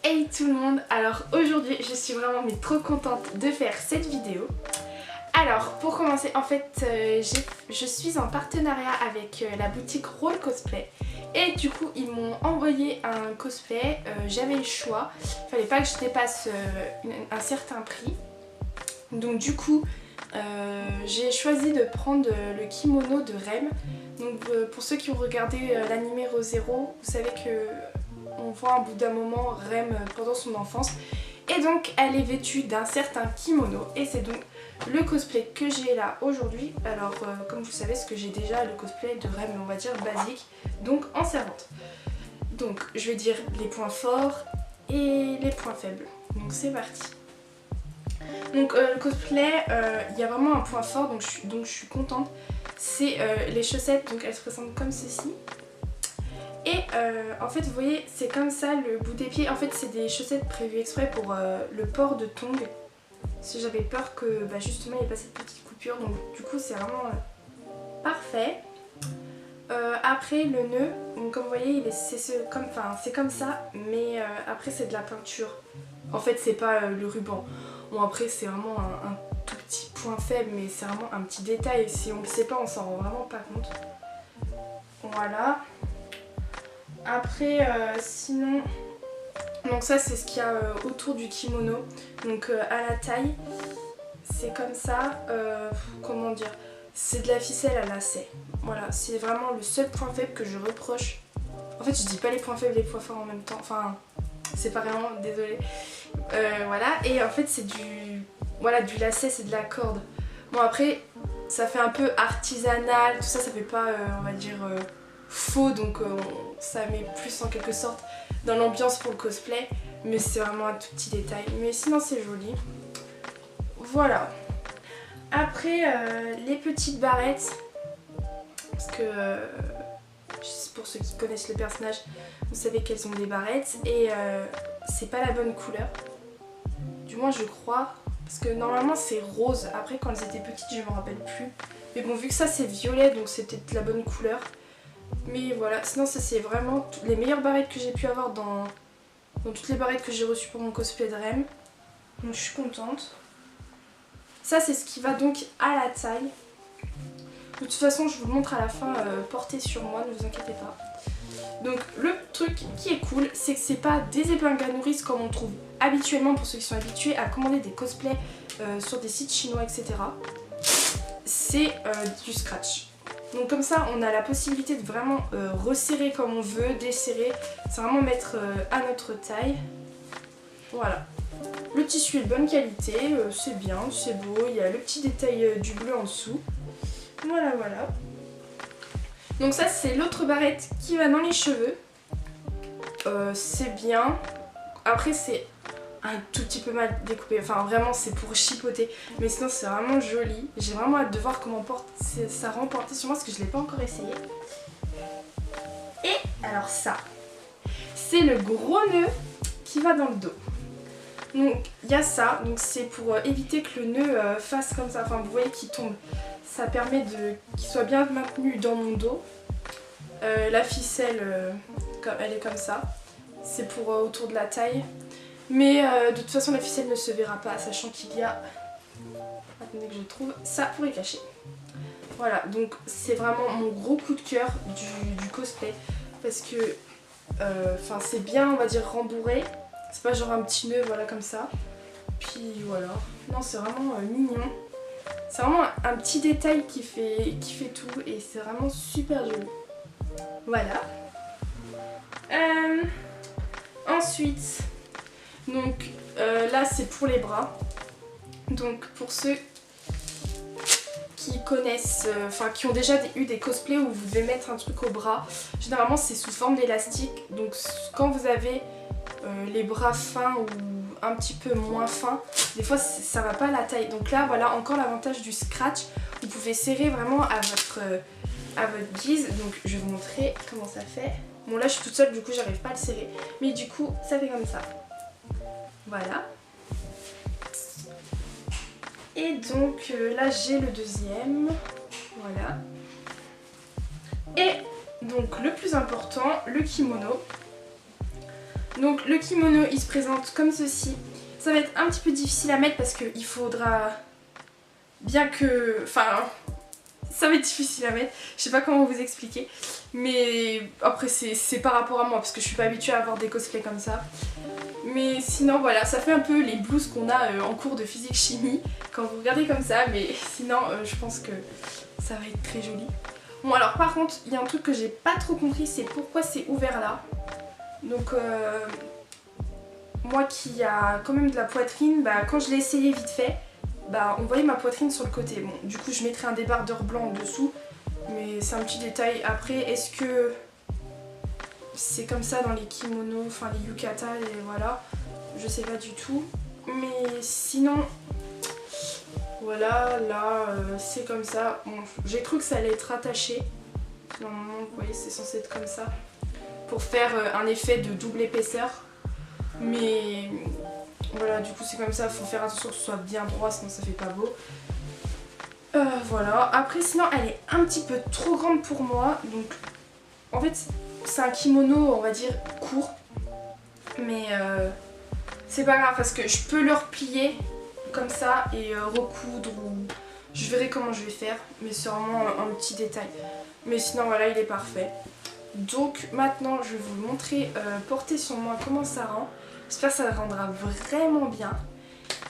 Hey tout le monde, alors aujourd'hui je suis vraiment trop contente de faire cette vidéo. Alors pour commencer, en fait je suis en partenariat avec la boutique Roll Cosplay. Et du coup ils m'ont envoyé un cosplay, j'avais le choix, il fallait pas que je dépasse un certain prix. Donc du coup j'ai choisi de prendre le kimono de Rem. Donc pour ceux qui ont regardé l'anime Re:Zero, vous savez que on voit un bout d'un moment Rem pendant son enfance. Et donc elle est vêtue d'un certain kimono. Et c'est donc le cosplay que j'ai là aujourd'hui. Alors comme vous savez, ce que j'ai déjà le cosplay de Rem, on va dire basique, donc en servante. Donc je vais dire les points forts et les points faibles. Donc c'est parti. Donc le cosplay, il y a vraiment un point fort, donc je suis contente. C'est les chaussettes, donc elles se présentent comme ceci. Et en fait vous voyez, c'est comme ça le bout des pieds. En fait c'est des chaussettes prévues exprès pour le port de tongs. Parce que j'avais peur que justement il n'y ait pas cette petite coupure. Donc du coup c'est vraiment parfait. Après le nœud, donc comme vous voyez c'est comme ça. Mais après c'est de la peinture. En fait c'est pas le ruban. Bon après c'est vraiment un tout petit point faible. Mais c'est vraiment un petit détail. Si on ne le sait pas on s'en rend vraiment pas compte. Voilà. Après sinon, donc ça c'est ce qu'il y a autour du kimono. Donc à la taille c'est comme ça, comment dire, c'est de la ficelle à lacet. Voilà, c'est vraiment le seul point faible que je reproche. En fait je dis pas les points faibles et les points forts en même temps, enfin séparément, désolée. Voilà, et en fait c'est du lacet, c'est de la corde. Bon après ça fait un peu artisanal, tout ça, ça fait pas on va dire faux, donc ça met plus en quelque sorte dans l'ambiance pour le cosplay, mais c'est vraiment un tout petit détail, mais sinon c'est joli. Voilà. Après les petites barrettes, parce que pour ceux qui connaissent le personnage, vous savez qu'elles ont des barrettes et c'est pas la bonne couleur, du moins je crois, parce que normalement c'est rose. Après quand elles étaient petites je me rappelle plus, mais bon vu que ça c'est violet, donc c'est peut-être la bonne couleur. Mais voilà, sinon ça c'est vraiment les meilleures barrettes que j'ai pu avoir dans toutes les barrettes que j'ai reçues pour mon cosplay de Rem. Donc je suis contente. Ça c'est ce qui va donc à la taille. De toute façon je vous le montre à la fin porté sur moi, ne vous inquiétez pas. Donc le truc qui est cool, c'est que c'est pas des épingles à nourrice comme on trouve habituellement pour ceux qui sont habitués à commander des cosplays sur des sites chinois, etc. C'est du scratch. Donc comme ça on a la possibilité de vraiment resserrer comme on veut, desserrer, c'est vraiment mettre à notre taille. Voilà. Le tissu est de bonne qualité, c'est bien, c'est beau, il y a le petit détail du bleu en dessous. Voilà voilà. Donc ça c'est l'autre barrette qui va dans les cheveux. C'est bien. Après c'est un tout petit peu mal découpé, enfin vraiment c'est pour chipoter, mais sinon c'est vraiment joli. J'ai vraiment hâte de voir comment ça rend porté sur moi parce que je l'ai pas encore essayé. Et alors ça, c'est le gros nœud qui va dans le dos. Donc il y a ça, donc c'est pour éviter que le nœud fasse comme ça, enfin vous voyez qu'il tombe. Ça permet qu'il soit bien maintenu dans mon dos. La ficelle, elle est comme ça, c'est pour autour de la taille. Mais de toute façon la ficelle ne se verra pas, sachant qu'il y a, attendez que je trouve, ça pour y cacher. Voilà, donc c'est vraiment mon gros coup de cœur du cosplay. Parce que c'est bien, on va dire, rembourré. C'est pas genre un petit nœud, voilà, comme ça. Puis voilà, non c'est vraiment mignon. C'est vraiment un petit détail qui fait tout et c'est vraiment super joli. Voilà. Ensuite... Donc là c'est pour les bras. Donc pour ceux qui connaissent, qui ont déjà eu des cosplays où vous devez mettre un truc au bras, généralement c'est sous forme d'élastique. Donc quand vous avez les bras fins ou un petit peu moins fins, des fois ça va pas à la taille. Donc là voilà encore l'avantage du scratch, vous pouvez serrer vraiment à votre guise. Donc je vais vous montrer comment ça fait. Bon là je suis toute seule, du coup j'arrive pas à le serrer, mais du coup ça fait comme ça. Voilà. Et donc là j'ai le deuxième. Voilà. Et donc le plus important, le kimono. Donc le kimono il se présente comme ceci. Ça va être un petit peu difficile à mettre parce qu'il faudra bien que... Enfin, ça va être difficile à mettre. Je sais pas comment vous expliquer. Mais après c'est par rapport à moi parce que je suis pas habituée à avoir des cosplays comme ça. Mais sinon voilà, ça fait un peu les blouses qu'on a en cours de physique chimie quand vous regardez comme ça. Mais sinon je pense que ça va être très joli. Bon alors par contre il y a un truc que j'ai pas trop compris, c'est pourquoi c'est ouvert là. Donc moi qui a quand même de la poitrine, bah, quand je l'ai essayé vite fait, bah, on voyait ma poitrine sur le côté. Bon du coup je mettrai un débardeur blanc en dessous, mais c'est un petit détail. Après est-ce que c'est comme ça dans les kimonos, enfin les yukata et voilà, je sais pas du tout. Mais sinon voilà, là c'est comme ça. Bon, j'ai cru que ça allait être attaché. Normalement vous voyez c'est censé être comme ça pour faire un effet de double épaisseur. Mais voilà, du coup c'est comme ça, faut faire attention que ce soit bien droit sinon ça fait pas beau. Voilà, après sinon elle est un petit peu trop grande pour moi. Donc en fait c'est un kimono on va dire court. Mais c'est pas grave parce que je peux le replier comme ça et recoudre ou je verrai comment je vais faire. Mais c'est vraiment un petit détail. Mais sinon voilà il est parfait. Donc maintenant je vais vous montrer porter sur moi comment ça rend. J'espère que ça rendra vraiment bien.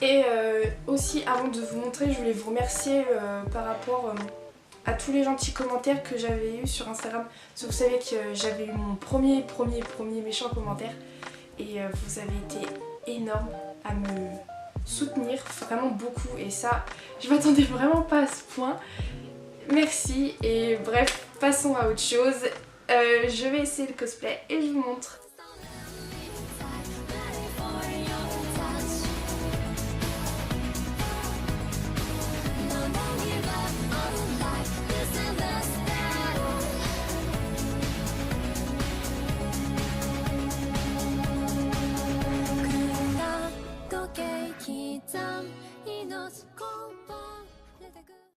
Et aussi avant de vous montrer je voulais vous remercier par rapport à tous les gentils commentaires que j'avais eu sur Instagram. Parce que vous savez que j'avais eu mon premier méchant commentaire. Et vous avez été énorme à me soutenir, vraiment beaucoup. Et ça je m'attendais vraiment pas à ce point. Merci et bref passons à autre chose. Je vais essayer le cosplay et je vous montre.